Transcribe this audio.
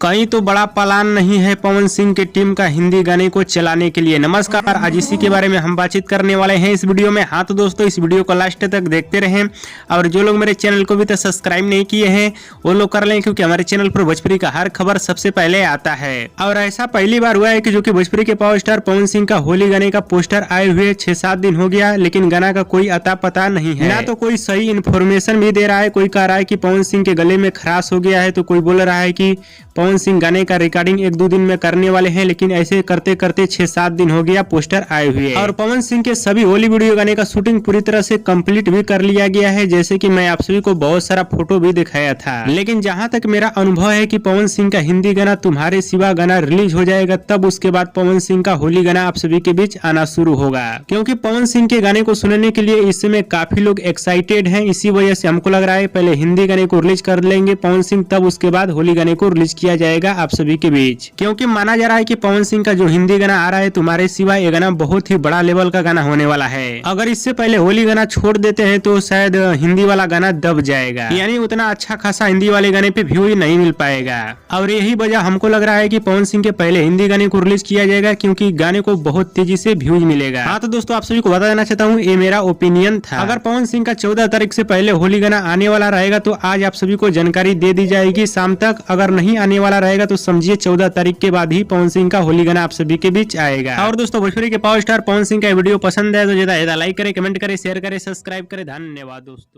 कहीं तो बड़ा प्लान नहीं है पवन सिंह की टीम का हिंदी गाने को चलाने के लिए। नमस्कार, आज इसी के बारे में हम बातचीत करने वाले हैं इस वीडियो में। हाँ तो दोस्तों, इस वीडियो को लास्ट तक देखते रहें और जो लोग मेरे चैनल को भी तो सब्सक्राइब नहीं किए हैं वो लोग कर लें, क्योंकि हमारे चैनल पर भोजपुरी का हर खबर सबसे पहले आता है। और ऐसा पहली बार हुआ है कि जो कि भोजपुरी के पावर स्टार पवन सिंह का होली गाने का पोस्टर आए हुए 6-7 दिन हो गया, लेकिन गाना का कोई अता पता नहीं है, ना तो कोई सही इन्फॉर्मेशन भी दे रहा है। कोई कह रहा है कि पवन सिंह के गले में खराश हो गया है, तो कोई बोल रहा है कि पवन सिंह गाने का रिकॉर्डिंग 1-2 दिन में करने वाले हैं, लेकिन ऐसे करते करते 6-7 दिन हो गया पोस्टर आए हुए। और पवन सिंह के सभी होली वीडियो गाने का शूटिंग पूरी तरह से कंप्लीट भी कर लिया गया है, जैसे कि मैं आप सभी को बहुत सारा फोटो भी दिखाया था। लेकिन जहां तक मेरा अनुभव है कि पवन सिंह का हिंदी गाना तुम्हारे सिवा गाना रिलीज हो जाएगा, तब उसके बाद पवन सिंह का होली गाना आप सभी के बीच आना शुरू होगा, क्योंकि पवन सिंह के गाने को सुनने के लिए इस समय काफी लोग एक्साइटेड हैं। इसी वजह से हमको लग रहा है पहले हिंदी गाने को रिलीज कर लेंगे पवन सिंह, तब उसके बाद होली गाने को रिलीज किया जाएगा आप सभी के बीच। क्योंकि माना जा रहा है कि पवन सिंह का जो हिंदी गाना आ रहा है तुम्हारे सिवा, ये गाना बहुत ही बड़ा लेवल का गाना होने वाला है। अगर इससे पहले होली गाना छोड़ देते हैं तो शायद हिंदी वाला गाना दब जाएगा, यानी उतना अच्छा खासा हिंदी वाले गाने पे व्यू ही नहीं मिल पाएगा। और यही वजह हमको लग रहा है कि पवन सिंह के पहले हिंदी गाने को रिलीज किया जाएगा, क्योंकि गाने को बहुत तेजी से व्यूज मिलेगा। हाँ तो दोस्तों, आप सभी को बता देना चाहता हूँ, ये मेरा ओपिनियन था। अगर पवन सिंह का 14 तारीख से पहले होली गाना आने वाला रहेगा तो आज आप सभी को जानकारी दे दी जाएगी शाम तक। अगर नहीं आने वाला रहेगा तो समझिए 14 तारीख के बाद ही पवन सिंह का होली गाना आप सभी के बीच आएगा। और दोस्तों, भोजपुरी के पावर स्टार पवन सिंह का वीडियो पसंद है तो ज्यादा लाइक करे, कमेंट करे, शेयर करे, सब्सक्राइब करे। धन्यवाद दोस्तों।